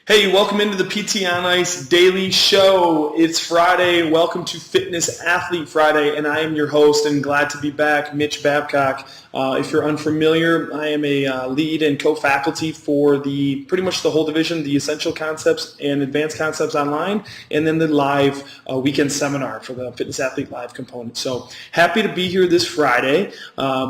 Hey, welcome into the PT on Ice Daily Show. It's Friday. Welcome to Fitness Athlete Friday, and I am your host and glad to be back, Mitch Babcock. If you're unfamiliar, I am a lead and co-faculty for pretty much the whole division, the Essential Concepts and Advanced Concepts online, and then the live weekend seminar for the Fitness Athlete Live component. So happy to be here this Friday.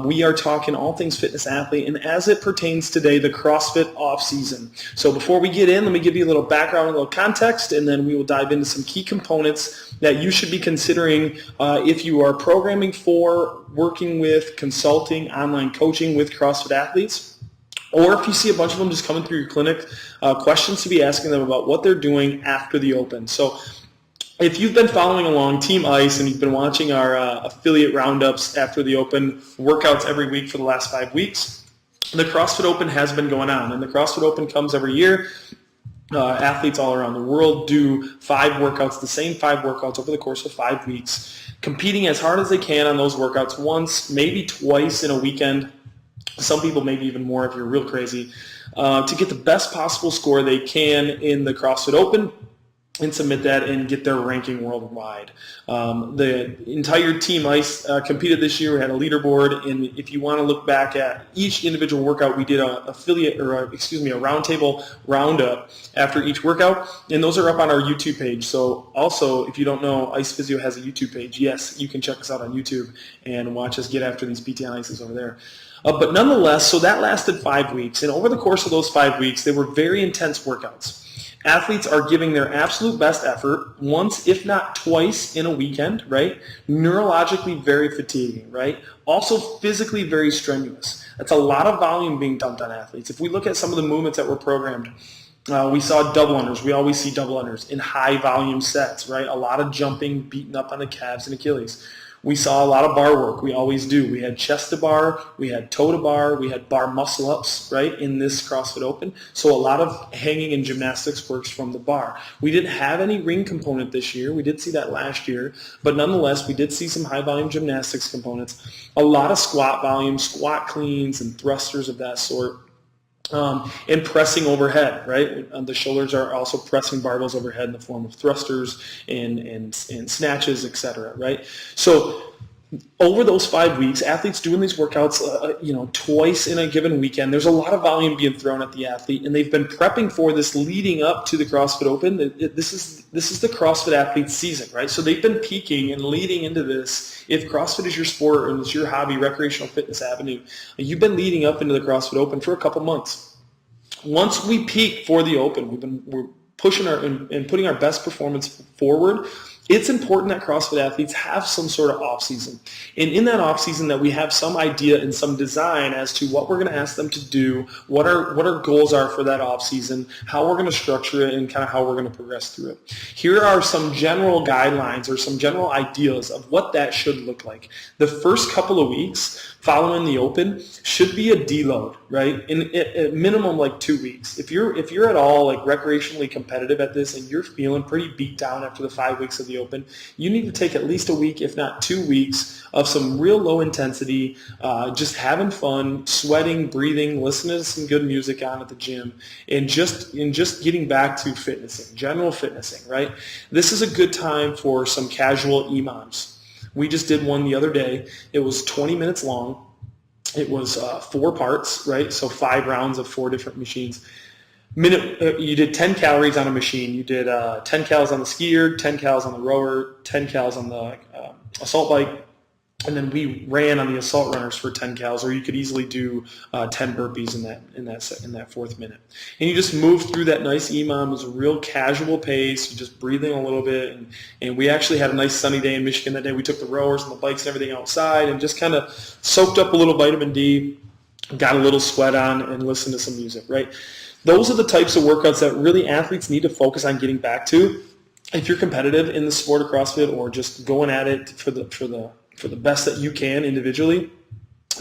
We are talking all things fitness athlete, and as it pertains today, the CrossFit off season. So before we get in, let me give you a little background, a little context, and then we will dive into some key components that you should be considering if you are programming for, working with, consulting, online coaching with CrossFit athletes, or if you see a bunch of them just coming through your clinic, questions to be asking them about what they're doing after the open. So if you've been following along Team Ice and you've been watching our affiliate roundups after the open workouts every week for the last 5 weeks, the CrossFit Open has been going on, and the CrossFit Open comes every year. Athletes all around the world do 5 workouts, the same 5 workouts over the course of 5 weeks, competing as hard as they can on those workouts once, maybe twice in a weekend. Some people maybe even more if you're real crazy, to get the best possible score they can in the CrossFit Open and submit that and get their ranking worldwide. The entire Team Ice competed this year. We had a leaderboard, and if you want to look back at each individual workout, we did a roundtable roundup after each workout, and those are up on our YouTube page. So also, if you don't know, Ice Physio has a YouTube page. Yes, you can check us out on YouTube and watch us get after these PT on Ices over there. But nonetheless, so that lasted 5 weeks, and over the course of those 5 weeks, they were very intense workouts. Athletes are giving their absolute best effort once, if not twice, in a weekend, right? Neurologically very fatiguing, right? Also physically very strenuous. That's a lot of volume being dumped on athletes. If we look at some of the movements that were programmed, we saw double unders. We always see double unders in high volume sets, right? A lot of jumping, beating up on the calves and Achilles. We saw a lot of bar work. We always do. We had chest to bar, we had toe to bar, we had bar muscle ups, right, in this CrossFit Open. So a lot of hanging and gymnastics works from the bar. We didn't have any ring component this year. We did see that last year, but nonetheless, we did see some high volume gymnastics components. A lot of squat volume, squat cleans and thrusters of that sort. And pressing overhead, right? The shoulders are also pressing barbells overhead in the form of thrusters and snatches, etc., right? So over those 5 weeks, athletes doing these workouts, twice in a given weekend, there's a lot of volume being thrown at the athlete, and they've been prepping for this leading up to the CrossFit Open. This is the CrossFit athlete season, right? So they've been peaking and leading into this. If CrossFit is your sport and it's your hobby, recreational fitness avenue, you've been leading up into the CrossFit Open for a couple months. Once we peak for the Open, we're pushing and putting our best performance forward. It's important that CrossFit athletes have some sort of off-season. And in that off-season that we have some idea and some design as to what we're going to ask them to do, what our goals are for that off-season, how we're going to structure it, and kind of how we're going to progress through it. Here are some general guidelines or some general ideas of what that should look like. The first couple of weeks following the Open should be a deload, right? At minimum like 2 weeks. If you're at all like recreationally competitive at this and you're feeling pretty beat down after the 5 weeks of the Open, you need to take at least a week, if not 2 weeks, of some real low intensity, just having fun, sweating, breathing, listening to some good music on at the gym, and just getting back to fitnessing, general fitnessing, right? This is a good time for some casual EMOMs. We just did one the other day. It was 20 minutes long. It was 4 parts, right? So 5 rounds of 4 different machines. You did 10 calories on a machine. You did 10 calories on the skier, 10 calories on the rower, 10 calories on the assault bike, and then we ran on the assault runners for 10 calories. Or you could easily do 10 burpees in that 4th minute. And you just move through that nice EMOM. It was a real casual pace. You're just breathing a little bit. And we actually had a nice sunny day in Michigan that day. We took the rowers and the bikes and everything outside and just kind of soaked up a little vitamin D, got a little sweat on, and listened to some music, right? Those are the types of workouts that really athletes need to focus on getting back to. If you're competitive in the sport of CrossFit or just going at it for the best that you can individually,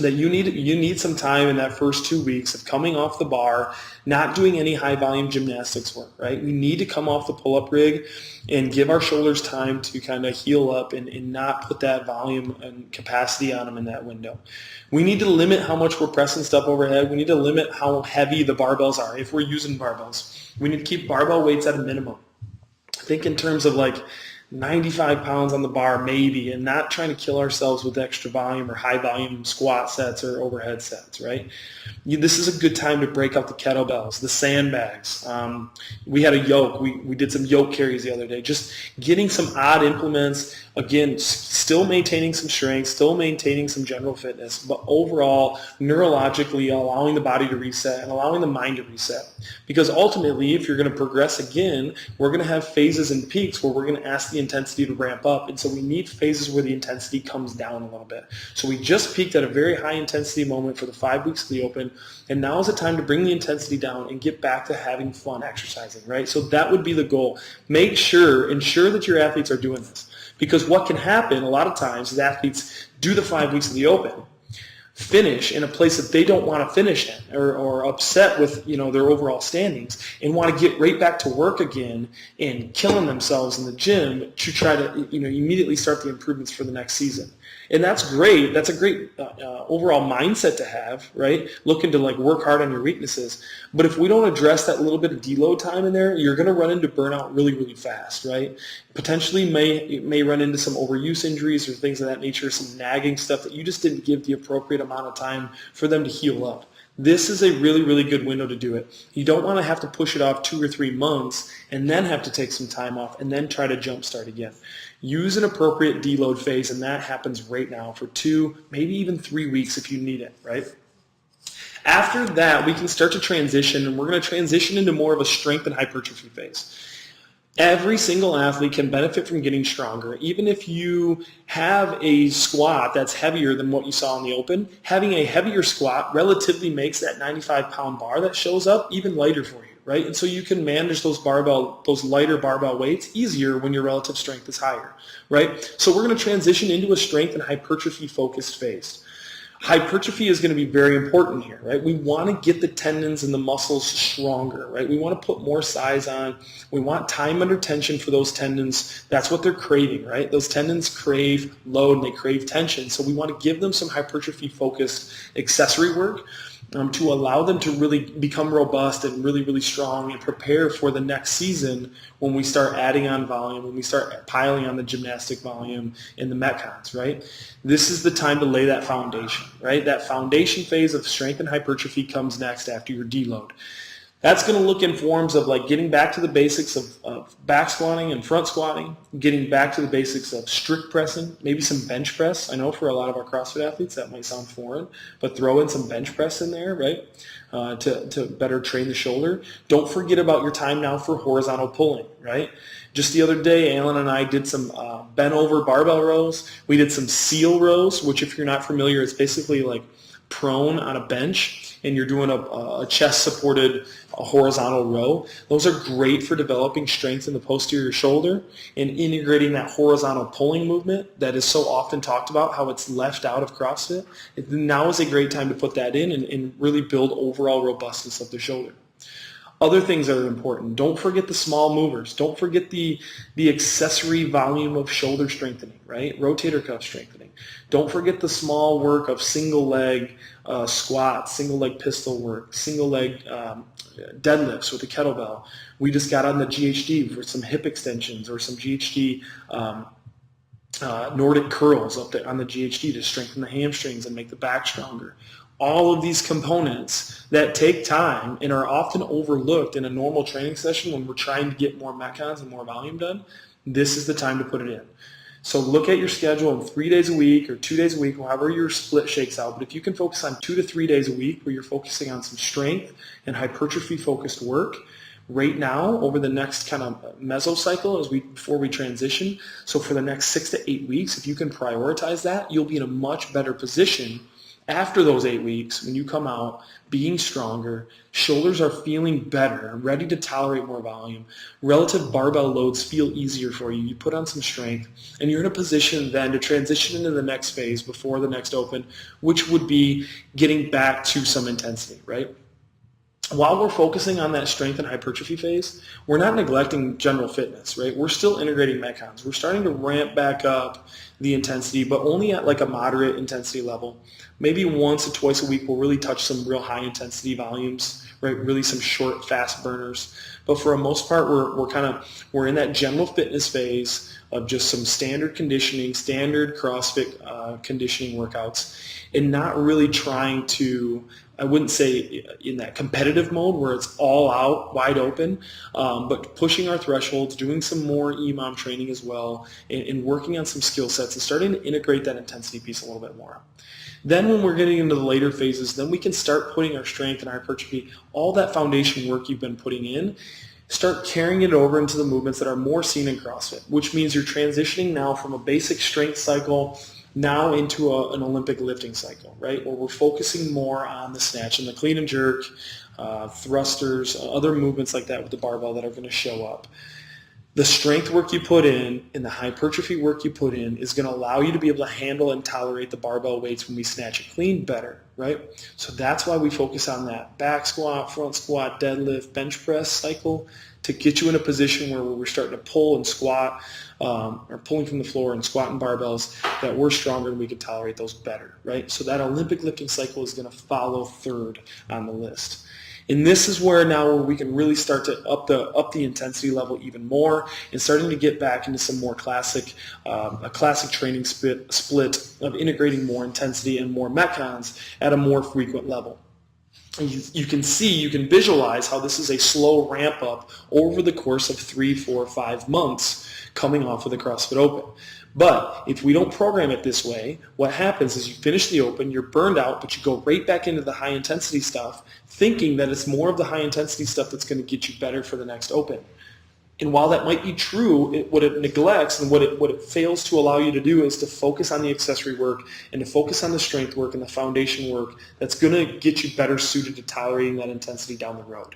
that you need some time in that first 2 weeks of coming off the bar, not doing any high volume gymnastics work, right? We need to come off the pull-up rig and give our shoulders time to kind of heal up and not put that volume and capacity on them in that window. We need to limit how much we're pressing stuff overhead. We need to limit how heavy the barbells are if we're using barbells. We need to keep barbell weights at a minimum. Think in terms of like 95 pounds on the bar maybe, and not trying to kill ourselves with extra volume or high volume squat sets or overhead sets, right? This is a good time to break out the kettlebells, the sandbags. We had a yoke. We did some yoke carries the other day. Just getting some odd implements. Again, still maintaining some strength, still maintaining some general fitness, but overall, neurologically allowing the body to reset and allowing the mind to reset. Because ultimately, if you're going to progress again, we're going to have phases and peaks where we're going to ask the intensity to ramp up. And so we need phases where the intensity comes down a little bit. So we just peaked at a very high intensity moment for the 5 weeks of the Open. And now is the time to bring the intensity down and get back to having fun exercising, right? So that would be the goal. Ensure that your athletes are doing this. Because what can happen a lot of times is athletes do the 5 weeks of the Open, finish in a place that they don't want to finish in, or upset with their overall standings, and want to get right back to work again and killing themselves in the gym to try to immediately start the improvements for the next season. And that's great. That's a great overall mindset to have, right? Looking to work hard on your weaknesses. But if we don't address that little bit of deload time in there, you're going to run into burnout really, really fast, right? Potentially may run into some overuse injuries or things of that nature, some nagging stuff that you just didn't give the appropriate amount of time for them to heal up. This is a really, really good window to do it. You don't want to have to push it off 2 or 3 months and then have to take some time off and then try to jumpstart again. Use an appropriate deload phase, and that happens right now for 2, maybe even 3 weeks if you need it, right? After that, we can start to transition, and we're going to transition into more of a strength and hypertrophy phase. Every single athlete can benefit from getting stronger. Even if you have a squat that's heavier than what you saw in the Open, having a heavier squat relatively makes that 95-pound bar that shows up even lighter for you, right? And so you can manage those lighter barbell weights easier when your relative strength is higher, right? So we're going to transition into a strength and hypertrophy focused phase. Hypertrophy is going to be very important here, right? We want to get the tendons and the muscles stronger, right? We want to put more size on. We want time under tension for those tendons. That's what they're craving, right? Those tendons crave load and they crave tension. So we want to give them some hypertrophy-focused accessory work to allow them to really become robust and really, really strong and prepare for the next season when we start adding on volume, when we start piling on the gymnastic volume and the metcons, right? This is the time to lay that foundation, right? That foundation phase of strength and hypertrophy comes next after your deload. That's going to look in forms of getting back to the basics of back squatting and front squatting, getting back to the basics of strict pressing, maybe some bench press. I know for a lot of our CrossFit athletes that might sound foreign, but throw in some bench press in there, right, to better train the shoulder. Don't forget about your time now for horizontal pulling, right? Just the other day, Alan and I did some bent over barbell rows. We did some seal rows, which if you're not familiar, it's basically prone on a bench and you're doing a chest-supported horizontal row. Those are great for developing strength in the posterior shoulder and integrating that horizontal pulling movement that is so often talked about, how it's left out of CrossFit. Now is a great time to put that in and really build overall robustness of the shoulder. Other things that are important. Don't forget the small movers. Don't forget the accessory volume of shoulder strengthening, right? Rotator cuff strengthening. Don't forget the small work of single leg squats, single leg pistol work, single leg deadlifts with a kettlebell. We just got on the GHD for some hip extensions or some GHD Nordic curls up there on the GHD to strengthen the hamstrings and make the back stronger. All of these components that take time and are often overlooked in a normal training session when we're trying to get more metcons and more volume done, this is the time to put it in. So look at your schedule in 3 days a week or 2 days a week, however your split shakes out. But if you can focus on 2 to 3 days a week where you're focusing on some strength and hypertrophy-focused work, right now over the next kind of mesocycle before we transition, so for the next 6 to 8 weeks, if you can prioritize that, you'll be in a much better position After those 8 weeks, when you come out being stronger, shoulders are feeling better, ready to tolerate more volume, relative barbell loads feel easier for you, you put on some strength, and you're in a position then to transition into the next phase before the next open, which would be getting back to some intensity, right? While we're focusing on that strength and hypertrophy phase, we're not neglecting general fitness, right? We're still integrating metcons. We're starting to ramp back up the intensity, but only at like a moderate intensity level. Maybe once or twice a week we'll really touch some real high intensity volumes, right? Really some short, fast burners. But for the most part, we're in that general fitness phase of just some standard conditioning, standard CrossFit conditioning workouts, and not really trying to, I wouldn't say in that competitive mode where it's all out, wide open, but pushing our thresholds, doing some more EMOM training as well, and working on some skill sets and starting to integrate that intensity piece a little bit more. Then when we're getting into the later phases, then we can start putting our strength and hypertrophy, all that foundation work you've been putting in, start carrying it over into the movements that are more seen in CrossFit, which means you're transitioning now from a basic strength cycle now into an Olympic lifting cycle, right? Where we're focusing more on the snatch and the clean and jerk, thrusters, other movements like that with the barbell that are going to show up. The strength work you put in and the hypertrophy work you put in is going to allow you to be able to handle and tolerate the barbell weights when we snatch it clean better, right? So that's why we focus on that back squat, front squat, deadlift, bench press cycle to get you in a position where we're starting to pull and squat or pulling from the floor and squatting barbells, that we're stronger and we can tolerate those better, right? So that Olympic lifting cycle is going to follow third on the list. And this is where we can really start to up the intensity level even more and starting to get back into some more classic training split of integrating more intensity and more metcons at a more frequent level. You can visualize how this is a slow ramp up over the course of 3, 4, 5 months coming off of the CrossFit Open. But if we don't program it this way, what happens is you finish the Open, you're burned out, but you go right back into the high intensity stuff, thinking that it's more of the high intensity stuff that's going to get you better for the next Open. And while that might be true, what it neglects and what it fails to allow you to do is to focus on the accessory work and to focus on the strength work and the foundation work that's going to get you better suited to tolerating that intensity down the road.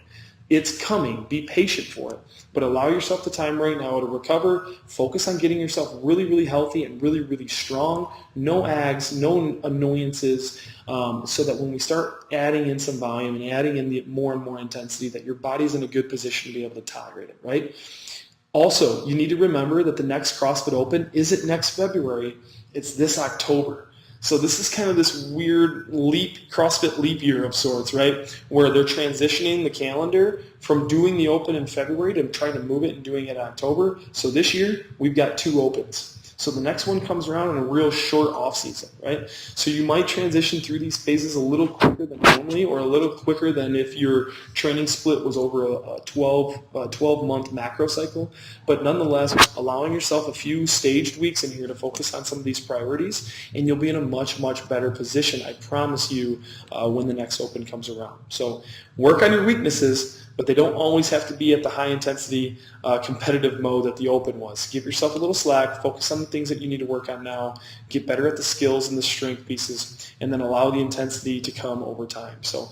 It's coming. Be patient for it. But allow yourself the time right now to recover. Focus on getting yourself really, really healthy and really, really strong. No ags, no annoyances, so that when we start adding in some volume and adding in the more and more intensity, that your body's in a good position to be able to tolerate it, right? Also, you need to remember that the next CrossFit Open isn't next February. It's this October. So this is kind of this weird CrossFit leap year of sorts, right? Where they're transitioning the calendar from doing the Open in February to trying to move it and doing it in October. So this year, we've got 2 Opens. So the next one comes around in a real short off season, right? So you might transition through these phases a little quicker than normally, or a little quicker than if your training split was over a 12-month macro cycle. But nonetheless, allowing yourself a few staged weeks in here to focus on some of these priorities, and you'll be in a much, much better position, I promise you, when the next Open comes around. So work on your weaknesses, but they don't always have to be at the high-intensity competitive mode that the Open was. Give yourself a little slack, focus on the things that you need to work on now, get better at the skills and the strength pieces, and then allow the intensity to come over time. So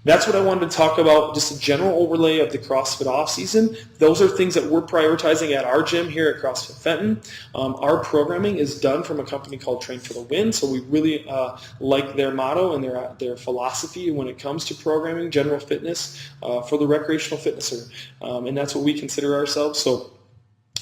that's what I wanted to talk about, just a general overlay of the CrossFit off-season. Those are things that we're prioritizing at our gym here at CrossFit Fenton. Our programming is done from a company called Train for the Win, so we really like their motto and their philosophy when it comes to programming general fitness for the recreational fitnesser, and that's what we consider ourselves. So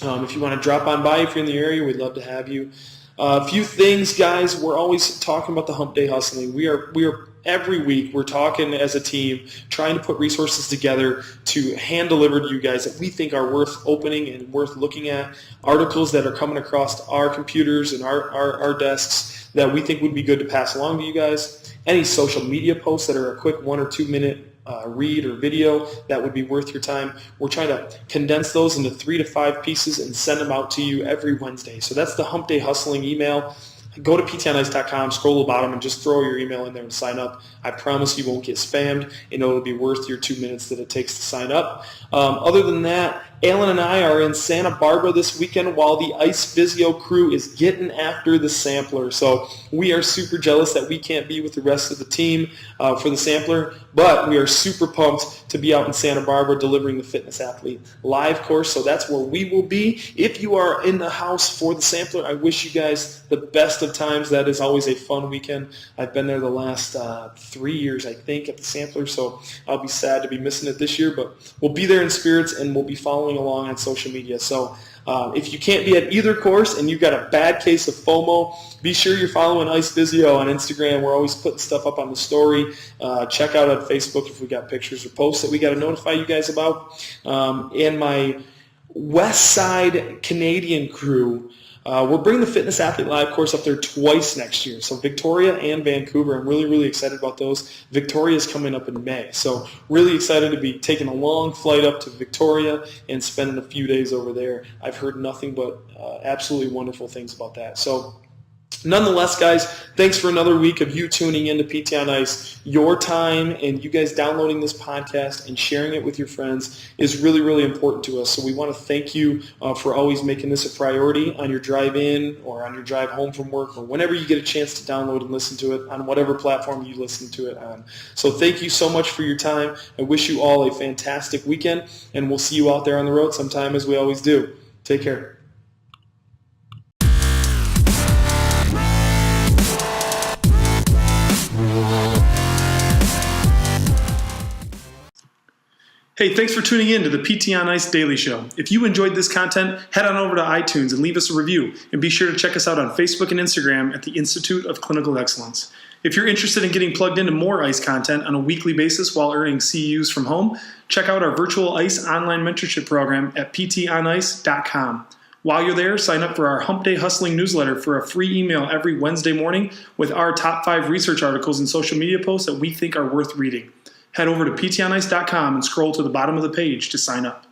if you want to drop on by, if you're in the area, we'd love to have you. A few things, guys. We're always talking about the hump day hustling. We are every week we're talking as a team, trying to put resources together to hand deliver to you guys that we think are worth opening and worth looking at, articles that are coming across our computers and our desks that we think would be good to pass along to you guys, any social media posts that are a quick 1 or 2 minute read or video that would be worth your time. We're trying to condense those into 3 to 5 pieces and send them out to you every Wednesday. So that's the Hump Day Hustling email. Go to ptonice.com, scroll to the bottom, and just throw your email in there and sign up. I promise you won't get spammed, and it'll be worth your 2 minutes that it takes to sign up. Other than that, Alan and I are in Santa Barbara this weekend while the Ice Physio crew is getting after the sampler. So we are super jealous that we can't be with the rest of the team for the sampler, but we are super pumped to be out in Santa Barbara delivering the Fitness Athlete live course. So that's where we will be. If you are in the house for the sampler, I wish you guys the best of times. That is always a fun weekend. I've been there the last 3 years, I think, at the sampler, so I'll be sad to be missing it this year, but we'll be there in spirits and we'll be following along on social media. So if you can't be at either course and you've got a bad case of FOMO, be sure you're following Ice Physio on Instagram. We're always putting stuff up on the story. Check out on Facebook if we got pictures or posts that we got to notify you guys about. And my West Side Canadian crew, we're bringing the Fitness Athlete Live course up there twice next year. So Victoria and Vancouver. I'm really, really excited about those. Victoria is coming up in May. So really excited to be taking a long flight up to Victoria and spending a few days over there. I've heard nothing but absolutely wonderful things about that. So nonetheless, guys, thanks for another week of you tuning in to PT on Ice. Your time and you guys downloading this podcast and sharing it with your friends is really, really important to us. So we want to thank you for always making this a priority on your drive in or on your drive home from work or whenever you get a chance to download and listen to it on whatever platform you listen to it on. So thank you so much for your time. I wish you all a fantastic weekend, and we'll see you out there on the road sometime as we always do. Take care. Hey, thanks for tuning in to the PT on Ice Daily Show. If you enjoyed this content, head on over to iTunes and leave us a review. And be sure to check us out on Facebook and Instagram at the Institute of Clinical Excellence. If you're interested in getting plugged into more ICE content on a weekly basis while earning CEUs from home, check out our virtual ICE online mentorship program at ptonice.com. While you're there, sign up for our Hump Day Hustling newsletter for a free email every Wednesday morning with our top 5 research articles and social media posts that we think are worth reading. Head over to ptonice.com and scroll to the bottom of the page to sign up.